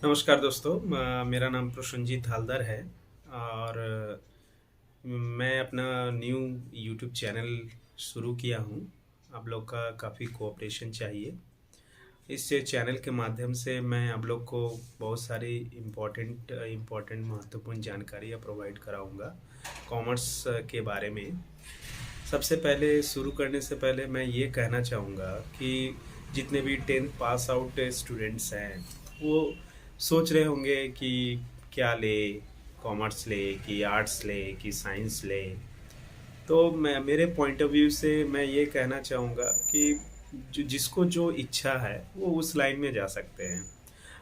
नमस्कार दोस्तों। मेरा नाम प्रसन्नजीत हालदार है और मैं अपना न्यू यूट्यूब चैनल शुरू किया हूँ। आप लोग का काफ़ी कोऑपरेशन चाहिए। इस चैनल के माध्यम से मैं आप लोग को बहुत सारी इम्पोर्टेंट महत्वपूर्ण जानकारियाँ प्रोवाइड कराऊंगा कॉमर्स के बारे में। सबसे पहले शुरू करने से पहले मैं ये कहना चाहूँगा कि जितने भी 10th पास आउट स्टूडेंट्स हैं वो सोच रहे होंगे कि क्या ले, कॉमर्स ले कि आर्ट्स ले कि साइंस ले। तो मैं मेरे पॉइंट ऑफ व्यू से मैं ये कहना चाहूँगा कि जिसको जो इच्छा है वो उस लाइन में जा सकते हैं।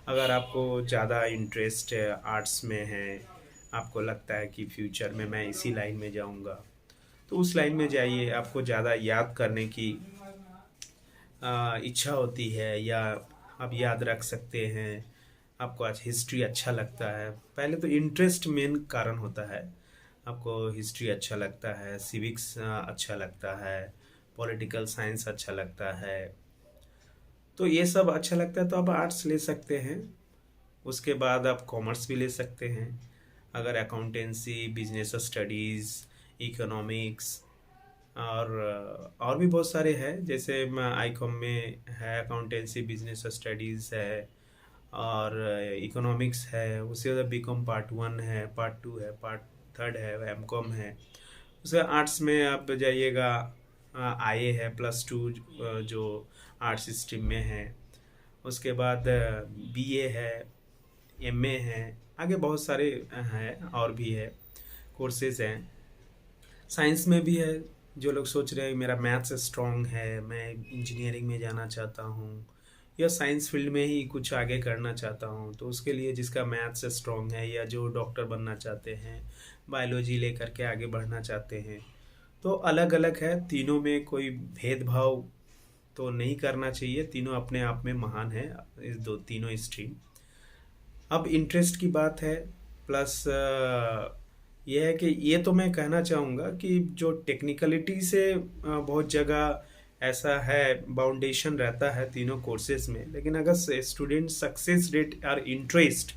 अगर आपको ज़्यादा इंटरेस्ट आर्ट्स में है, आपको लगता है कि फ्यूचर में मैं इसी लाइन में जाऊँगा, तो उस लाइन में जाइए। आपको ज़्यादा याद करने की इच्छा होती है या आप याद रख सकते हैं, आपको आज हिस्ट्री अच्छा लगता है। पहले तो इंटरेस्ट मेन कारण होता है। आपको हिस्ट्री अच्छा लगता है, सिविक्स अच्छा लगता है, पॉलिटिकल साइंस अच्छा लगता है, तो ये सब अच्छा लगता है तो आप आर्ट्स ले सकते हैं। उसके बाद आप कॉमर्स भी ले सकते हैं। अगर अकाउंटेंसी, बिजनेस स्टडीज़, इकोनॉमिक्स और भी बहुत सारे हैं। जैसे आईकॉम में है, अकाउंटेंसी बिजनेस स्टडीज़ है और इकोनॉमिक्स है। उसके बाद बीकॉम पार्ट 1 है, पार्ट 2 है, पार्ट 3 है, एमकॉम है। उसके आर्ट्स में आप जाइएगा, आईए है +2 जो आर्ट्स स्ट्रीम में है। उसके बाद बीए है, एमए है, आगे बहुत सारे हैं और भी है, कोर्सेज हैं। साइंस में भी है। जो लोग सोच रहे हैं मेरा मैथ्स स्ट्रांग है, मैं इंजीनियरिंग में जाना चाहता हूँ या साइंस फील्ड में ही कुछ आगे करना चाहता हूँ, तो उसके लिए जिसका मैथ्स स्ट्रांग है या जो डॉक्टर बनना चाहते हैं, बायोलॉजी लेकर के आगे बढ़ना चाहते हैं, तो अलग अलग है। तीनों में कोई भेदभाव तो नहीं करना चाहिए, तीनों अपने आप में महान है, इस दो तीनों स्ट्रीम। अब इंटरेस्ट की बात है, प्लस ये है कि ये तो मैं कहना चाहूँगा कि जो टेक्निकलिटी से बहुत जगह ऐसा है, बाउंडेशन रहता है तीनों कोर्सेज में। लेकिन अगर स्टूडेंट सक्सेस रेट और इंटरेस्ट,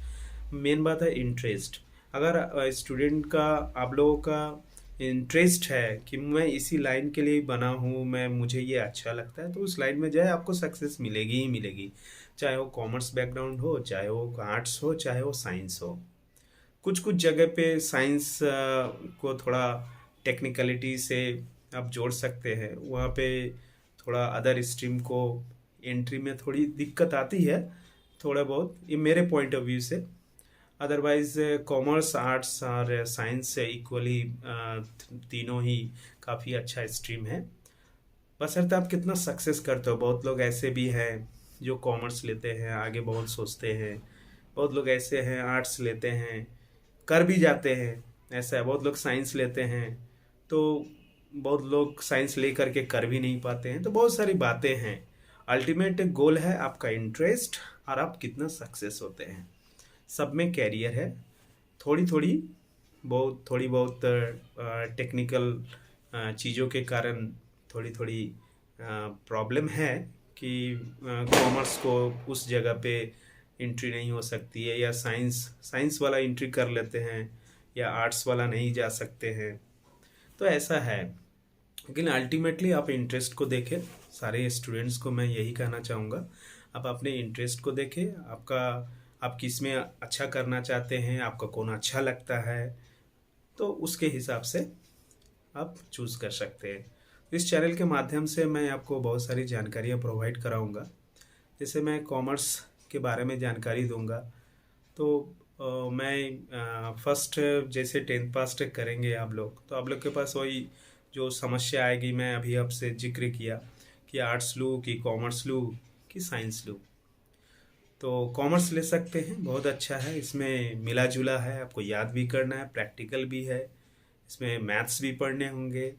मेन बात है इंटरेस्ट। अगर स्टूडेंट का, आप लोगों का इंटरेस्ट है कि मैं इसी लाइन के लिए बना हूँ, मैं मुझे ये अच्छा लगता है, तो उस लाइन में जाए, आपको सक्सेस मिलेगी ही मिलेगी। चाहे वो कॉमर्स बैकग्राउंड हो, चाहे वो आर्ट्स हो, चाहे वो साइंस हो। कुछ कुछ जगह पे साइंस को थोड़ा टेक्निकलिटी से आप जोड़ सकते हैं, वहाँ पे थोड़ा अदर स्ट्रीम को एंट्री में थोड़ी दिक्कत आती है, थोड़ा बहुत, ये मेरे पॉइंट ऑफ व्यू से। अदरवाइज कॉमर्स, आर्ट्स और साइंस इक्वली तीनों ही काफ़ी अच्छा स्ट्रीम है, बशर्ते आप कितना सक्सेस करते हो। बहुत लोग ऐसे भी हैं जो कॉमर्स लेते हैं, आगे बहुत सोचते हैं। बहुत लोग ऐसे हैं आर्ट्स लेते हैं, कर भी जाते हैं, ऐसा है। बहुत लोग साइंस लेते हैं, तो बहुत लोग साइंस ले करके कर भी नहीं पाते हैं। तो बहुत सारी बातें हैं। अल्टीमेट गोल है आपका इंटरेस्ट और आप कितना सक्सेस होते हैं। सब में कैरियर है। थोड़ी थोड़ी थोड़ी बहुत टेक्निकल चीज़ों के कारण थोड़ी थोड़ी प्रॉब्लम है कि कॉमर्स को उस जगह पे एंट्री नहीं हो सकती है, या साइंस साइंस वाला एंट्री कर लेते हैं या आर्ट्स वाला नहीं जा सकते हैं, तो ऐसा है। लेकिन अल्टीमेटली आप इंटरेस्ट को देखें। सारे स्टूडेंट्स को मैं यही कहना चाहूँगा, आप अपने इंटरेस्ट को देखें। आपका, आप किस में अच्छा करना चाहते हैं, आपका कौन अच्छा लगता है, तो उसके हिसाब से आप चूज़ कर सकते हैं। इस चैनल के माध्यम से मैं आपको बहुत सारी जानकारियाँ प्रोवाइड कराऊंगा। जैसे मैं कॉमर्स के बारे में जानकारी दूंगा, तो मैं फर्स्ट, जैसे 10th पास तक करेंगे आप लोग, तो आप लोग के पास वही जो समस्या आएगी, मैं अभी आपसे जिक्र किया कि आर्ट्स लूँ कि कॉमर्स लूँ कि साइंस लूँ। तो कॉमर्स ले सकते हैं, बहुत अच्छा है। इसमें मिला जुला है, आपको याद भी करना है, प्रैक्टिकल भी है, इसमें मैथ्स भी पढ़ने होंगे।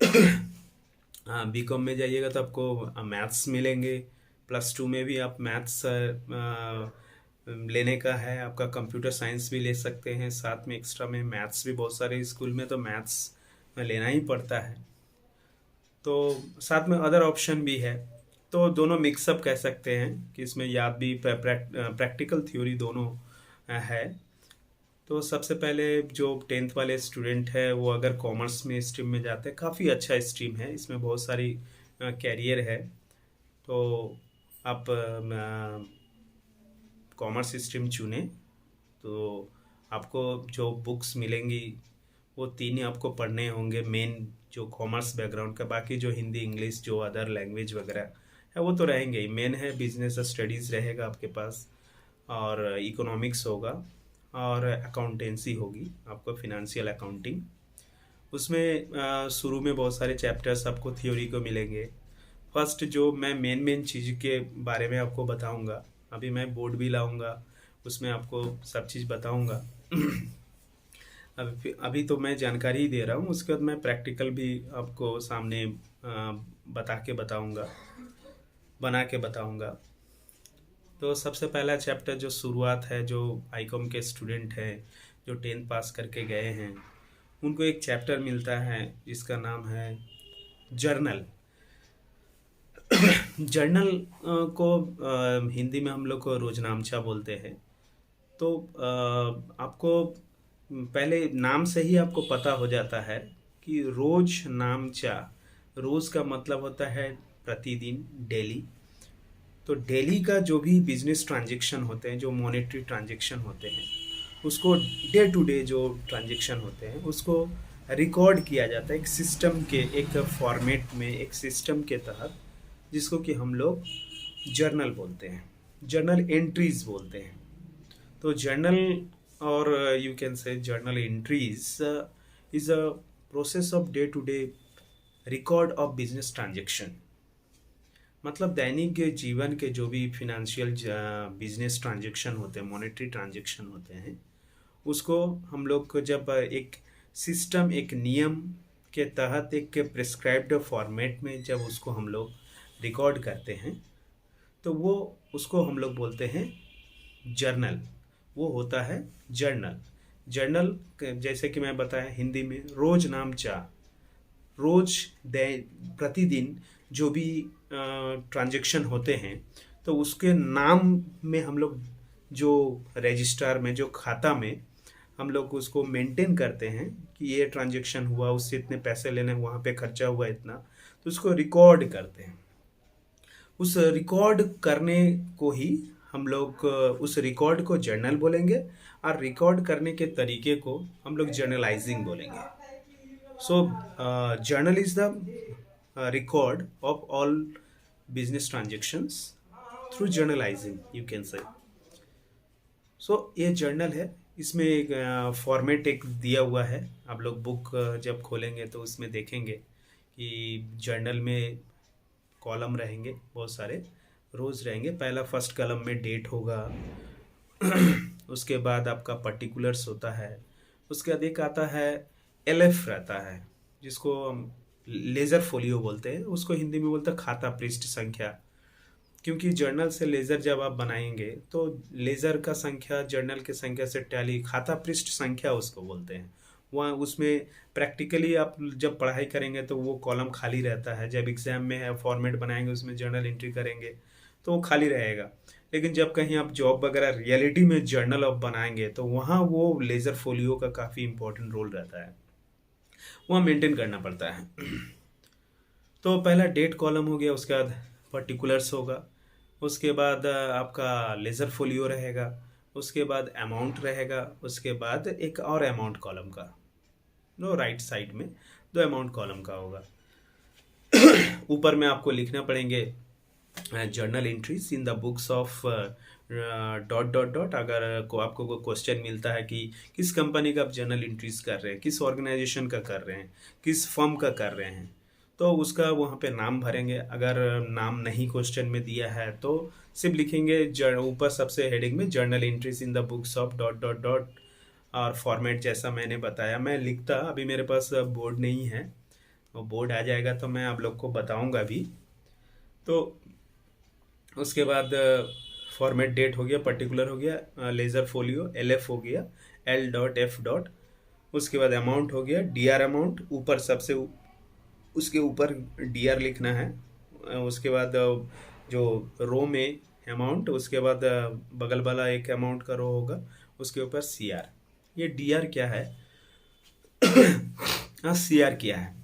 हाँ, बीकॉम में जाइएगा तो आपको मैथ्स मिलेंगे। +2 में भी आप मैथ्स लेने का है। आपका कंप्यूटर साइंस भी ले सकते हैं, साथ में एक्स्ट्रा में मैथ्स भी। बहुत सारे स्कूल में तो मैथ्स में लेना ही पड़ता है। तो साथ में अदर ऑप्शन भी है। तो दोनों मिक्सअप कह सकते हैं कि इसमें याद भी प्रैक्टिकल थ्योरी दोनों है। तो सबसे पहले जो 10th वाले स्टूडेंट है वो अगर कॉमर्स में स्ट्रीम में जाते हैं, काफ़ी अच्छा स्ट्रीम है, इसमें बहुत सारी कैरियर है। तो आप कॉमर्स स्ट्रीम चुने तो आपको जो बुक्स मिलेंगी वो तीन ही आपको पढ़ने होंगे, मेन जो कॉमर्स बैकग्राउंड का। बाकी जो हिंदी इंग्लिश जो अदर लैंग्वेज वगैरह है वो तो रहेंगे ही। मेन है बिजनेस स्टडीज़ रहेगा आपके पास, और इकोनॉमिक्स होगा, और अकाउंटेंसी होगी आपको, फिनेंशियल अकाउंटिंग। उसमें शुरू में बहुत सारे चैप्टर्स आपको थ्योरी को मिलेंगे। फर्स्ट जो मैं मेन चीज़ के बारे में आपको बताऊंगा, अभी मैं बोर्ड भी लाऊंगा, उसमें आपको सब चीज़ बताऊंगा। अभी तो मैं जानकारी ही दे रहा हूँ, उसके बाद मैं प्रैक्टिकल भी आपको सामने बता के बताऊंगा, बना के बताऊंगा। तो सबसे पहला चैप्टर जो शुरुआत है, जो आईकॉम के स्टूडेंट हैं जो 10th पास करके गए हैं, उनको एक चैप्टर मिलता है जिसका नाम है जर्नल। जर्नल को हिंदी में हम लोग को रोजनामचा बोलते हैं। तो आपको पहले नाम से ही आपको पता हो जाता है कि रोज नामचा, रोज का मतलब होता है प्रतिदिन, डेली। तो डेली का जो भी बिजनेस ट्रांजैक्शन होते हैं, जो मॉनेटरी ट्रांजैक्शन होते हैं, उसको डे टू डे जो ट्रांजैक्शन होते हैं उसको रिकॉर्ड किया जाता है एक सिस्टम के, एक फॉर्मेट में, एक सिस्टम के तहत, जिसको कि हम लोग जर्नल बोलते हैं, जर्नल एंट्रीज बोलते हैं। तो जर्नल, और you can say journal entries is a process of day to day record of business transaction. मतलब दैनिक जीवन के जो भी फिनेंशियल बिजनेस ट्रांजैक्शन होते हैं, मॉनेटरी ट्रांजैक्शन होते हैं, उसको हम लोग को जब एक सिस्टम, एक नियम के तहत, एक प्रिस्क्राइब्ड फॉर्मेट में जब उसको हम लोग रिकॉर्ड करते हैं, तो वो उसको हम लोग बोलते हैं जर्नल। वो होता है जर्नल। जर्नल जैसे कि मैं बताया हिंदी में रोज नामचा, रोज प्रतिदिन जो भी ट्रांजैक्शन होते हैं, तो उसके नाम में हम लोग जो रजिस्टर में, जो खाता में हम लोग उसको मेंटेन करते हैं कि ये ट्रांजैक्शन हुआ, उससे इतने पैसे लेने, वहाँ पे खर्चा हुआ इतना, तो उसको रिकॉर्ड करते हैं। उस रिकॉर्ड करने को ही हम लोग, उस रिकॉर्ड को जर्नल बोलेंगे, और रिकॉर्ड करने के तरीके को हम लोग जर्नलाइजिंग बोलेंगे। So, journal is the record of all business transactions through journalizing, you can say. So, ये जर्नल है, इसमें एक फॉर्मेट एक दिया हुआ है। आप लोग बुक जब खोलेंगे तो उसमें देखेंगे कि जर्नल में कॉलम रहेंगे, बहुत सारे रोज रहेंगे। पहला फर्स्ट कॉलम में डेट होगा, उसके बाद आपका पर्टिकुलर्स होता है, उसके बाद एक आता है एलएफ रहता है, जिसको हम लेज़र फोलियो बोलते हैं, उसको हिंदी में बोलते हैं खाता पृष्ठ संख्या। क्योंकि जर्नल से लेज़र जब आप बनाएंगे तो लेज़र का संख्या जर्नल के संख्या से टैली, खाता पृष्ठ संख्या उसको बोलते हैं। वहाँ उसमें प्रैक्टिकली आप जब पढ़ाई करेंगे तो वो कॉलम खाली रहता है। जब एग्जाम में है फॉर्मेट बनाएंगे, उसमें जर्नल एंट्री करेंगे तो वो खाली रहेगा। लेकिन जब कहीं आप जॉब वगैरह रियलिटी में जर्नल आप बनाएंगे तो वहाँ वो लेज़र फोलियो का काफ़ी इंपॉर्टेंट रोल रहता है, वहाँ मेंटेन करना पड़ता है। तो पहला डेट कॉलम हो गया, उसके बाद पर्टिकुलर्स होगा, उसके बाद आपका लेज़र फोलियो रहेगा, उसके बाद अमाउंट रहेगा, उसके बाद एक और अमाउंट कॉलम का, नो राइट साइड में दो अमाउंट कॉलम का होगा। ऊपर में आपको लिखना पड़ेंगे journal entries in the books of dot dot dot. अगर आपको कोई क्वेश्चन मिलता है कि किस कंपनी का आप जर्नल एंट्रीज कर रहे हैं, किस ऑर्गेनाइजेशन का कर रहे हैं, किस फर्म का कर रहे हैं, तो उसका वहाँ पे नाम भरेंगे। अगर नाम नहीं क्वेश्चन में दिया है तो सिर्फ लिखेंगे ऊपर सबसे हेडिंग में journal entries in the books of dot dot dot. और फॉर्मेट जैसा मैंने बताया मैं लिखता, अभी मेरे पास बोर्ड नहीं है, वो बोर्ड आ जाएगा तो मैं आप लोग को बताऊंगा भी। तो उसके बाद फॉर्मेट डेट हो गया, पर्टिकुलर हो गया, लेज़र फोलियो एलएफ हो गया, एल डॉट एफ डॉट। उसके बाद अमाउंट हो गया, डीआर अमाउंट, ऊपर सबसे उसके ऊपर डीआर लिखना है, उसके बाद जो रो में अमाउंट, उसके बाद बगल वाला एक अमाउंट का रो होगा, उसके ऊपर सी आर। ये डी आर क्या है? हाँ, सी आर क्या है?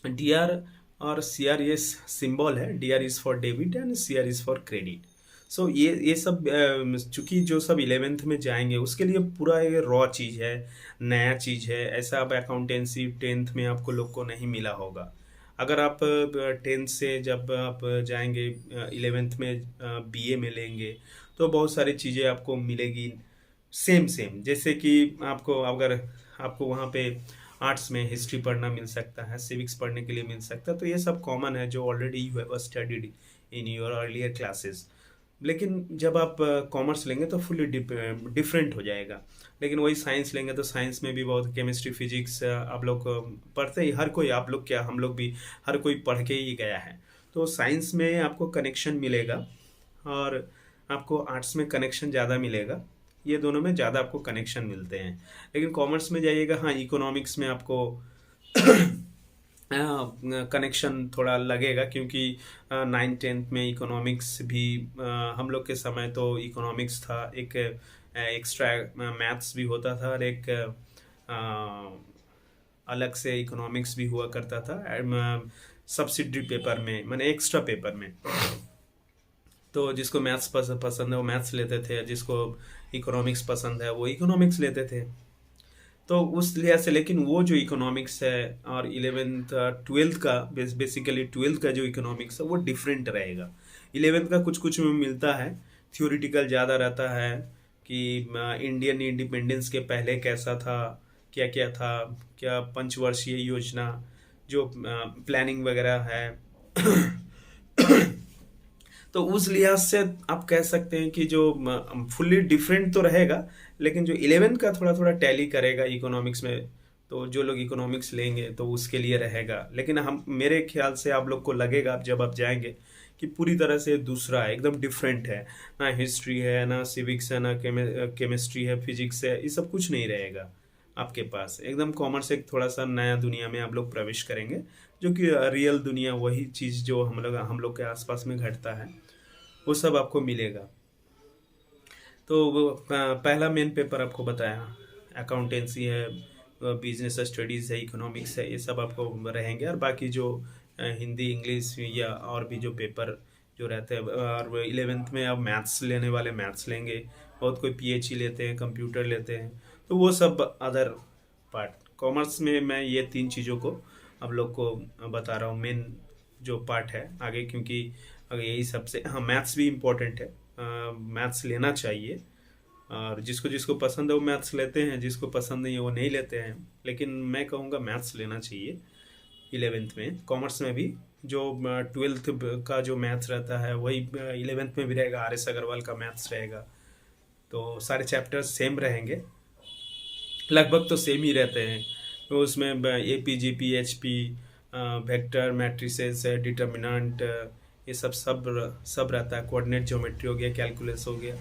डी आर और सी आर ये सिंबल है। D R is for debit and C R is for credit. So ये सब चूंकि जो सब 11th में जाएंगे उसके लिए पूरा ये रॉ चीज़ है, नया चीज़ है। ऐसा अब अकाउंटेंसी 10th में आपको लोग को नहीं मिला होगा। अगर आप 10th से जब आप जाएंगे 11th में बीए में लेंगे तो बहुत सारी चीज़ें आपको मिलेगी सेम सेम। जैसे कि आपको अगर आपको वहाँ पे आर्ट्स में हिस्ट्री पढ़ना मिल सकता है, सिविक्स पढ़ने के लिए मिल सकता है, तो ये सब कॉमन है जो already you have studied in your earlier classes. लेकिन जब आप कॉमर्स लेंगे तो फुली डिफरेंट हो जाएगा। लेकिन वही साइंस लेंगे तो साइंस में भी बहुत केमिस्ट्री फिजिक्स आप लोग पढ़ते ही, हर कोई, आप लोग क्या, हम लोग भी हर कोई पढ़ के ही गया है। तो साइंस में आपको कनेक्शन मिलेगा और आपको आर्ट्स में कनेक्शन ज़्यादा मिलेगा। ये दोनों में ज़्यादा आपको कनेक्शन मिलते हैं। लेकिन कॉमर्स में जाइएगा, हाँ, इकोनॉमिक्स में आपको कनेक्शन थोड़ा लगेगा, क्योंककि 9th-10th में इकोनॉमिक्स भी हम लोग के समय तो इकोनॉमिक्स था, एक एक्स्ट्रा मैथ्स भी होता था और एक अलग से इकोनॉमिक्स भी हुआ करता था सब्सिडरी पेपर में, माने एक्स्ट्रा पेपर में। तो जिसको मैथ्स पसंद है वो मैथ्स लेते थे, जिसको इकोनॉमिक्स पसंद है वो इकोनॉमिक्स लेते थे। तो उस लिहाज से, लेकिन वो जो इकोनॉमिक्स है और 11th 12th का, बेसिकली 12th का जो इकोनॉमिक्स है वो डिफरेंट रहेगा। 11th का कुछ कुछ में मिलता है, थियोरिटिकल ज़्यादा रहता है कि इंडियन इंडिपेंडेंस के पहले कैसा था, क्या क्या था, क्या पंचवर्षीय योजना जो प्लानिंग वगैरह है। तो उस लिहाज से आप कह सकते हैं कि जो फुल्ली डिफरेंट तो रहेगा, लेकिन जो 11 का थोड़ा थोड़ा टैली करेगा इकोनॉमिक्स में, तो जो लोग इकोनॉमिक्स लेंगे तो उसके लिए रहेगा। लेकिन हम, मेरे ख्याल से आप लोग को लगेगा आप जब आप जाएंगे कि पूरी तरह से दूसरा है, एकदम डिफरेंट है। ना हिस्ट्री है, ना सिविक्स है, ना केमिस्ट्री है, फिजिक्स है, ये सब कुछ नहीं रहेगा आपके पास। एकदम कॉमर्स एक थोड़ा सा नया दुनिया में आप लोग प्रवेश करेंगे, जो कि रियल दुनिया, वही चीज़ जो हम लोग के आसपास में घटता है वो सब आपको मिलेगा। तो वो पहला मेन पेपर आपको बताया, अकाउंटेंसी है, बिजनेस स्टडीज़ है, इकोनॉमिक्स है, ये सब आपको रहेंगे। और बाकी जो हिंदी, इंग्लिश या और भी जो पेपर जो रहते हैं, और 11th में अब मैथ्स लेने वाले मैथ्स लेंगे, बहुत कोई पीएचई लेते हैं, कंप्यूटर लेते हैं, तो वो सब अदर पार्ट। कॉमर्स में मैं ये 3 चीज़ों को आप लोग को बता रहा हूँ, मेन जो पार्ट है आगे, क्योंकि अगर यही सबसे, हाँ, मैथ्स भी इम्पोर्टेंट है, मैथ्स लेना चाहिए। और जिसको जिसको पसंद है वो मैथ्स लेते हैं, जिसको पसंद नहीं है वो नहीं लेते हैं। लेकिन मैं कहूँगा मैथ्स लेना चाहिए 11th में। कॉमर्स में भी जो 12th का जो मैथ्स रहता है वही 11th में भी रहेगा, आर एस अग्रवाल का मैथ्स रहेगा। तो सारे चैप्टर्स सेम रहेंगे, लगभग तो सेम ही रहते हैं। तो उसमें A P, G P, H P, vector, matrices, determinant, ये सब रहता है। कोऑर्डिनेट ज्योमेट्री हो गया, कैलकुलस हो गया,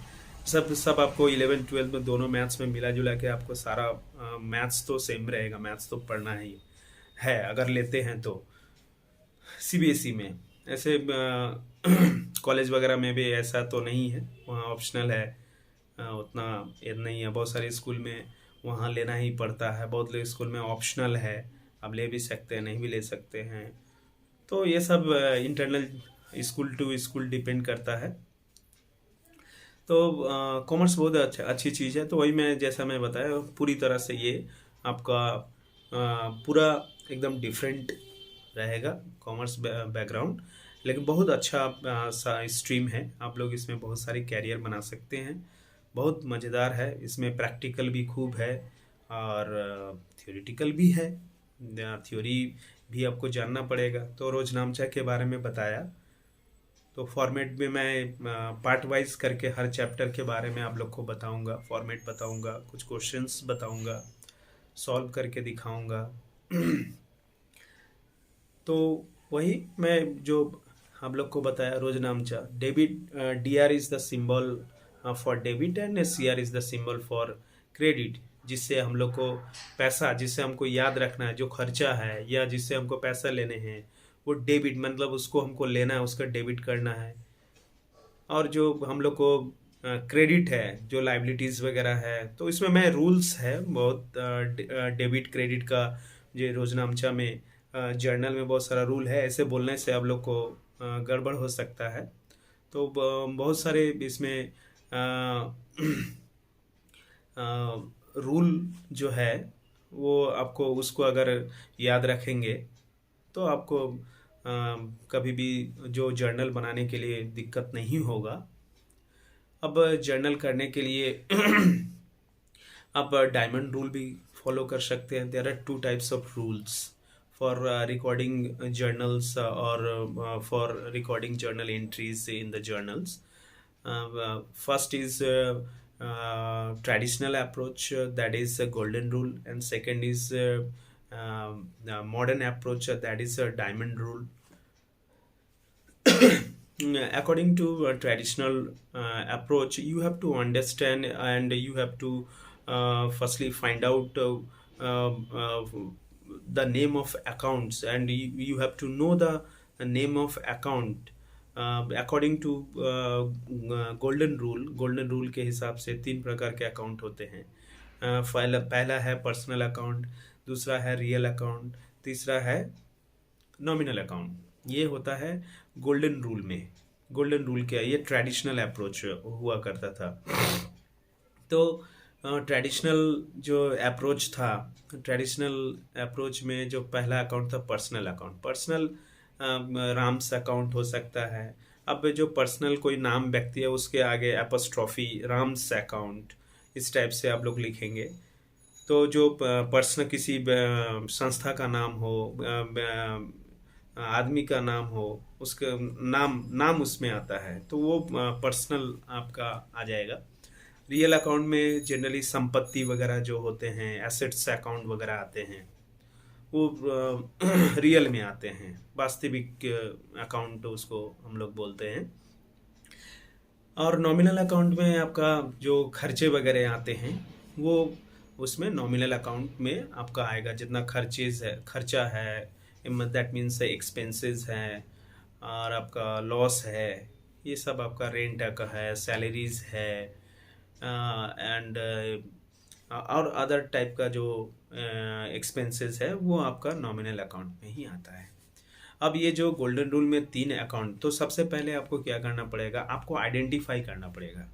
सब आपको 11th-12th में दोनों मैथ्स में मिला जुला के आपको सारा मैथ्स तो सेम रहेगा। मैथ्स तो पढ़ना ही है अगर लेते हैं तो। सीबीएसई में ऐसे कॉलेज वगैरह में भी ऐसा तो नहीं है, वहाँ ऑप्शनल है, उतना ये नहीं है। बहुत सारे स्कूल में वहाँ लेना ही पड़ता है, बहुत स्कूल में ऑप्शनल है, आप ले भी सकते हैं, नहीं भी ले सकते हैं। तो ये सब internal school to school depend करता है। तो कॉमर्स बहुत अच्छी चीज़ है। तो वही मैं, जैसा मैं बताया, पूरी तरह से ये आपका पूरा एकदम डिफरेंट रहेगा कॉमर्स बैकग्राउंड, लेकिन बहुत अच्छा सा स्ट्रीम है। आप लोग इसमें बहुत सारे कैरियर बना सकते हैं, बहुत मज़ेदार है। इसमें प्रैक्टिकल भी खूब है और थियोरिटिकल भी है। थ्योरी भी आपको जानना पड़ेगा। तो रोजनामचा के बारे में बताया, तो फॉर्मेट में मैं पार्ट वाइज करके हर चैप्टर के बारे में आप लोग को बताऊंगा, फॉर्मेट बताऊंगा, कुछ क्वेश्चंस बताऊंगा, सॉल्व करके दिखाऊंगा। तो वही मैं जो आप लोग को बताया, रोजनामचा, debit, D R is the symbol for debit and C R is the symbol for credit, जिससे हम लोग को पैसा, जिससे हमको याद रखना है, जो खर्चा है या जिससे हमको पैसा लेने हैं, वो डेबिट मतलब उसको हमको लेना है, उसका डेबिट करना है। और जो हम लोग को क्रेडिट है, जो लाइबिलिटीज वगैरह है, तो इसमें मैं रूल्स है बहुत डेबिट क्रेडिट का। ये रोजनामचा में जर्नल में बहुत सारा रूल है, ऐसे बोलने से आप लोग को गड़बड़ हो सकता है। तो बहुत सारे इसमें रूल जो है वो आपको उसको अगर याद रखेंगे तो आपको कभी भी जो जर्नल बनाने के लिए दिक्कत नहीं होगा। अब जर्नल करने के लिए आप डायमंड रूल भी फॉलो कर सकते हैं। There are two types of rules for recording journals और for recording journal entries in the journals. First is traditional approach, that is a golden rule, and second is the modern approach, that is a diamond rule. According to a traditional approach, you have to understand and you have to firstly find out the name of accounts, and you have to know the name of account according to golden rule के हिसाब से तीन प्रकार के account होते हैं। पहला है पर्सनल अकाउंट, दूसरा है रियल अकाउंट, तीसरा है नॉमिनल अकाउंट। ये होता है गोल्डन रूल में। गोल्डन रूल क्या है? ये ट्रेडिशनल अप्रोच हुआ करता था। तो ट्रेडिशनल जो अप्रोच था, ट्रेडिशनल अप्रोच में जो पहला अकाउंट था personal account. Personal Ram's account हो सकता है। अब जो पर्सनल कोई नाम व्यक्ति है उसके आगे एपोस्ट्रॉफी राम्स अकाउंट, इस टाइप से आप लोग लिखेंगे। तो जो पर्सनल किसी संस्था का नाम हो, आदमी का नाम हो, उसका नाम उसमें आता है, तो वो पर्सनल आपका आ जाएगा। रियल अकाउंट में जनरली संपत्ति वगैरह जो होते हैं, एसेट्स अकाउंट वगैरह आते हैं, वो रियल में आते हैं। वास्तविक अकाउंट उसको हम लोग बोलते हैं। और नॉमिनल अकाउंट में आपका जो खर्चे वगैरह आते हैं वो उसमें नॉमिनल अकाउंट में आपका आएगा। जितना खर्चा है, दैट मीन्स एक्सपेंसेस है, और आपका लॉस है, ये सब आपका रेंट का है, सैलरीज है, एंड और अदर टाइप का जो एक्सपेंसेस है वो आपका नॉमिनल अकाउंट में ही आता है। अब ये जो गोल्डन रूल में तीन अकाउंट, तो सबसे पहले आपको क्या करना पड़ेगा? आपको आइडेंटिफाई करना पड़ेगा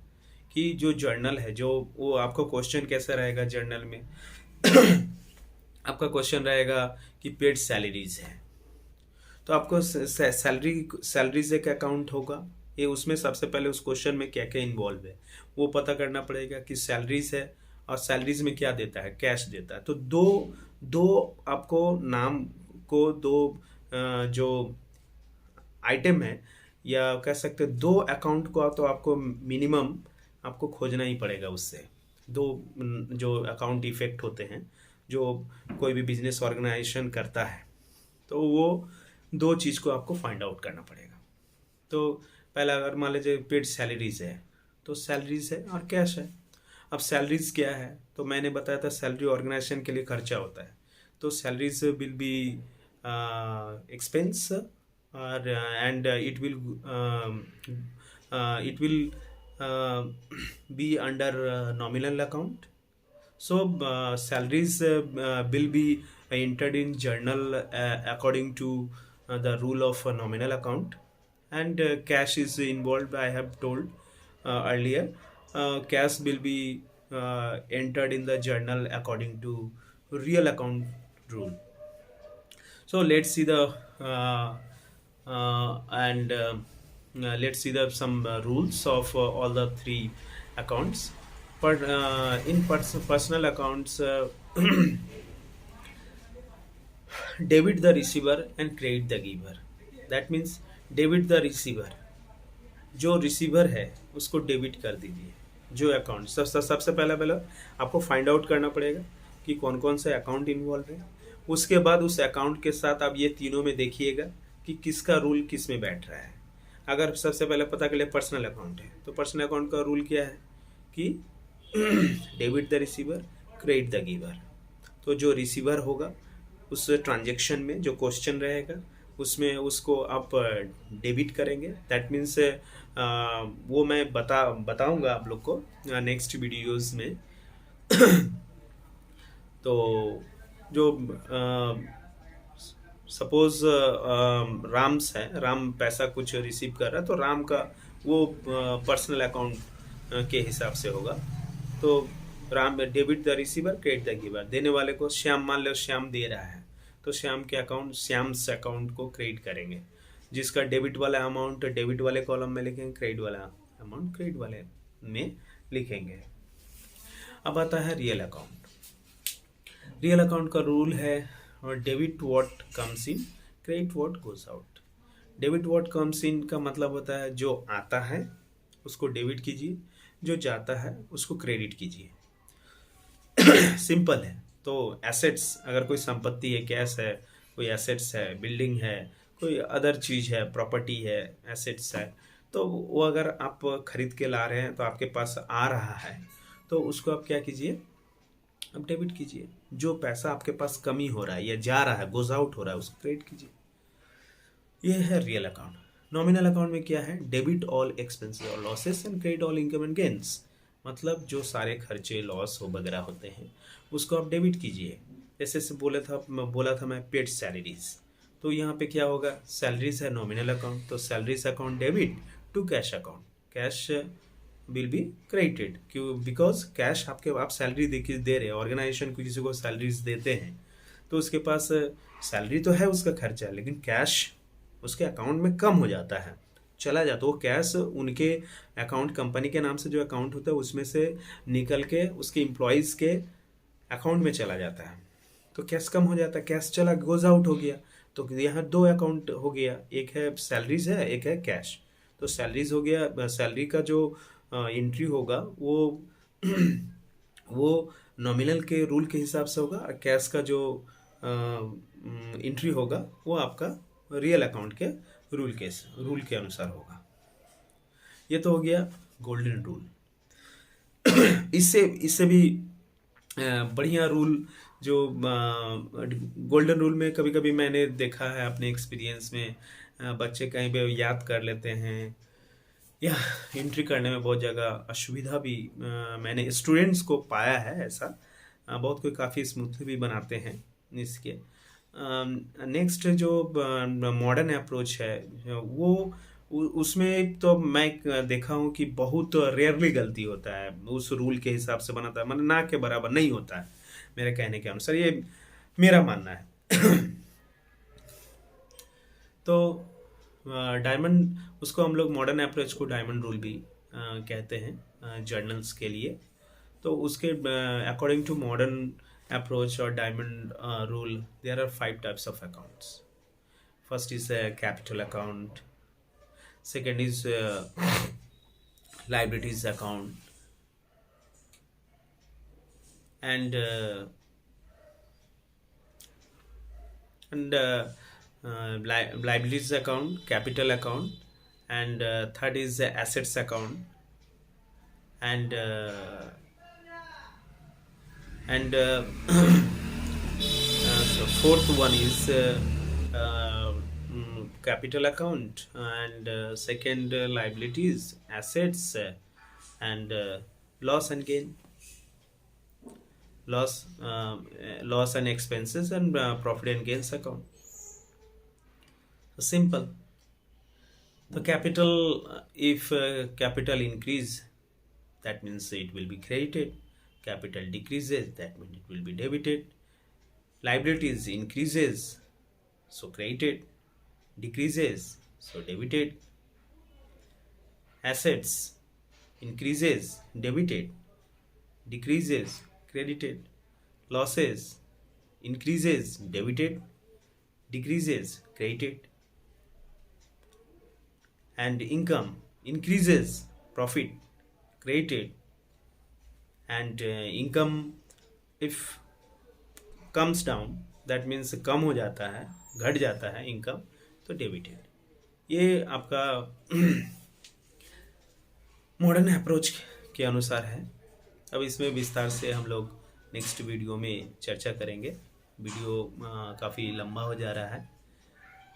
कि जो जर्नल है, जो वो आपको क्वेश्चन कैसा रहेगा जर्नल में आपका क्वेश्चन रहेगा कि पेड सैलरीज है, तो आपको सैलरीज एक अकाउंट होगा। ये उसमें सबसे पहले उस क्वेश्चन में क्या क्या इन्वॉल्व है वो पता करना पड़ेगा कि सैलरीज है, और सैलरीज में क्या देता है? कैश देता है। तो दो आपको नाम को दो जो आइटम है, या कह सकते हैं दो अकाउंट को, तो आपको मिनिमम आपको खोजना ही पड़ेगा। उससे दो जो अकाउंट इफेक्ट होते हैं जो कोई भी बिजनेस ऑर्गेनाइजेशन करता है, तो वो दो चीज़ को आपको फाइंड आउट करना पड़ेगा। तो पहला अगर मान लीजिए पेड सैलरीज है, तो सैलरीज है और कैश है। अब सैलरीज क्या है? तो मैंने बताया था सैलरी ऑर्गेनाइजेशन के लिए खर्चा होता है। तो सैलरीज विल बी एक्सपेंस और and it will be under nominal account. So salaries will be entered in journal according to the rule of nominal account, and cash is involved. I have told earlier, cash will be entered in the journal according to real account rule. So let's see the let's see the some rules of all the three accounts. But in personal accounts, debit the receiver and credit the giver. That means debit the receiver, जो receiver है उसको debit कर दीजिए। जो account सबसे पहला आपको find out करना पड़ेगा कि कौन कौन से अकाउंट इन्वॉल्व है। उसके बाद उस अकाउंट के साथ आप ये तीनों में देखिएगा कि किसका रूल किस में बैठ रहा है। अगर सबसे पहले पता कर ले पर्सनल अकाउंट है, तो पर्सनल अकाउंट का रूल क्या है कि debit the receiver, credit the giver. तो जो रिसीवर होगा उस ट्रांजेक्शन में जो क्वेश्चन रहेगा उसमें उसको आप डेबिट करेंगे। दैट मीन्स वो मैं बताऊंगा आप लोग को नेक्स्ट वीडियोस में। तो जो सपोज राम्स है, राम पैसा कुछ रिसीव कर रहा है, तो राम का वो पर्सनल अकाउंट के हिसाब से होगा। तो Ram debit the receiver, credit the giver. देने वाले को श्याम, मान लो श्याम दे रहा है, तो श्याम के अकाउंट, श्याम्स अकाउंट को क्रेडिट करेंगे। जिसका डेबिट वाला अमाउंट डेबिट वाले कॉलम में लिखेंगे, क्रेडिट वाला अमाउंट क्रेडिट वाले में लिखेंगे। अब आता है रियल अकाउंट। रियल अकाउंट का रूल है debit what comes in, credit what goes out. Debit what comes in का मतलब होता है जो आता है उसको डेबिट कीजिए, जो जाता है उसको क्रेडिट कीजिए। सिंपल है। तो एसेट्स, अगर कोई संपत्ति है, कैश है, कोई एसेट्स है, बिल्डिंग है, कोई अदर चीज़ है, प्रॉपर्टी है, एसेट्स है, तो वो अगर आप खरीद के ला रहे हैं तो आपके पास आ रहा है, तो उसको आप क्या कीजिए, अब डेबिट कीजिए। जो पैसा आपके पास कमी हो रहा है या जा रहा है, गोज आउट हो रहा है, उसको क्रेडिट कीजिए। ये है रियल अकाउंट। नॉमिनल अकाउंट में क्या है, डेबिट ऑल एक्सपेंसेस और losses and credit all income and gains. मतलब जो सारे खर्चे, लॉस हो वगैरह होते हैं उसको आप डेबिट कीजिए। जैसे बोला था मैं पेड सैलरीज, तो यहाँ पे क्या होगा, सैलरीज है नॉमिनल अकाउंट, तो salaries account debit to cash account, cash will be credited. क्यों, बिकॉज कैश आप सैलरी दे रहे हैं, ऑर्गेनाइजेशन को किसी को सैलरीज देते हैं, तो उसके पास सैलरी तो है, उसका खर्चा है, लेकिन कैश उसके अकाउंट में कम हो जाता है, चला जाता है। वो कैश उनके अकाउंट, कंपनी के नाम से जो अकाउंट होता है उसमें से निकल के उसके एम्प्लॉयज़ के अकाउंट में चला जाता है, तो कैश कम हो जाता है, कैश चला, गोज आउट हो गया। तो यहाँ दो अकाउंट हो गया, एक है सैलरीज है, एक है कैश। तो सैलरीज हो गया, सैलरी का जो एंट्री होगा वो नॉमिनल के रूल के हिसाब से होगा, और कैश का जो एंट्री होगा वो आपका रियल अकाउंट के रूल के अनुसार होगा। ये तो हो गया गोल्डन रूल। इससे भी बढ़िया रूल जो गोल्डन रूल में कभी कभी मैंने देखा है अपने एक्सपीरियंस में, बच्चे कहीं पे याद कर लेते हैं या एंट्री करने में बहुत जगह असुविधा भी मैंने स्टूडेंट्स को पाया है। ऐसा बहुत कोई काफ़ी स्मूथली भी बनाते हैं इसके। नेक्स्ट जो मॉडर्न अप्रोच है वो उसमें तो मैं देखा हूँ कि बहुत रेयरली गलती होता है, उस रूल के हिसाब से बनाता है, मतलब ना के बराबर नहीं होता है मेरे कहने के अनुसार, ये मेरा मानना है। तो डायमंड, उसको हम लोग मॉडर्न अप्रोच को डायमंड रूल भी कहते हैं जर्नल्स के लिए। तो उसके according to modern approach or diamond rule, there are 5 types of accounts. First is a capital account, second is liabilities account, and liabilities account, capital account, and third is the assets account, and so fourth one is capital account, and second liabilities, assets, and loss and gain, loss and expenses, and profit and gains account. So simple. The capital, if capital increase, that means it will be credited. Capital decreases, that means it will be debited. Liabilities increases, so credited. Decreases, so debited. Assets increases, debited. Decreases, credited. Losses increases, debited. Decreases, credited. And income increases, profit, credited. And income if comes down, that means कम हो जाता है, घट जाता है income, तो debited. ये आपका modern approach के अनुसार है। अब इसमें विस्तार से हम लोग नेक्स्ट वीडियो में चर्चा करेंगे। वीडियो काफ़ी लंबा हो जा रहा है,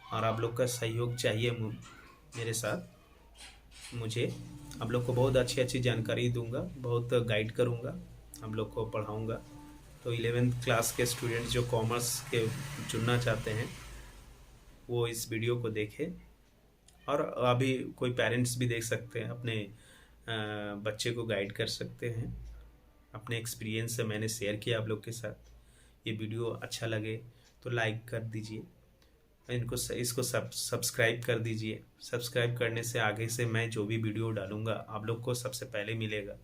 और आप लोग का सहयोग चाहिए मेरे साथ। मुझे आप लोग को बहुत अच्छी अच्छी जानकारी दूंगा, बहुत गाइड करूंगा, आप लोग को पढ़ाऊंगा। तो 11th क्लास के स्टूडेंट जो कॉमर्स के चुनना चाहते हैं वो इस वीडियो को देखें। और अभी कोई पेरेंट्स भी देख सकते हैं, अपने बच्चे को गाइड कर सकते हैं। अपने एक्सपीरियंस से मैंने शेयर किया आप लोग के साथ। ये वीडियो अच्छा लगे तो लाइक कर दीजिए, इसको सब्सक्राइब कर दीजिए। सब्सक्राइब करने से आगे से मैं जो भी वीडियो डालूंगा आप लोग को सबसे पहले मिलेगा,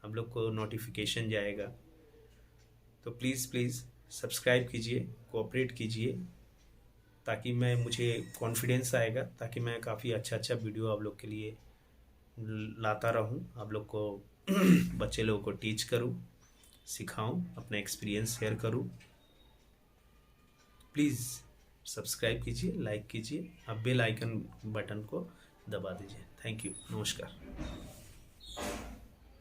आप लोग को नोटिफिकेशन जाएगा। तो प्लीज़ प्लीज़ सब्सक्राइब कीजिए, कोऑपरेट कीजिए, ताकि मुझे कॉन्फिडेंस आएगा, ताकि मैं काफ़ी अच्छा अच्छा वीडियो आप लोग के लिए लाता रहूं, आप लोग को बच्चे लोगों को टीच करूं, सिखाऊं, अपना एक्सपीरियंस शेयर करूं। प्लीज़ सब्सक्राइब कीजिए, लाइक कीजिए, अब बेल आइकन बटन को दबा दीजिए। थैंक यू, नमस्कार।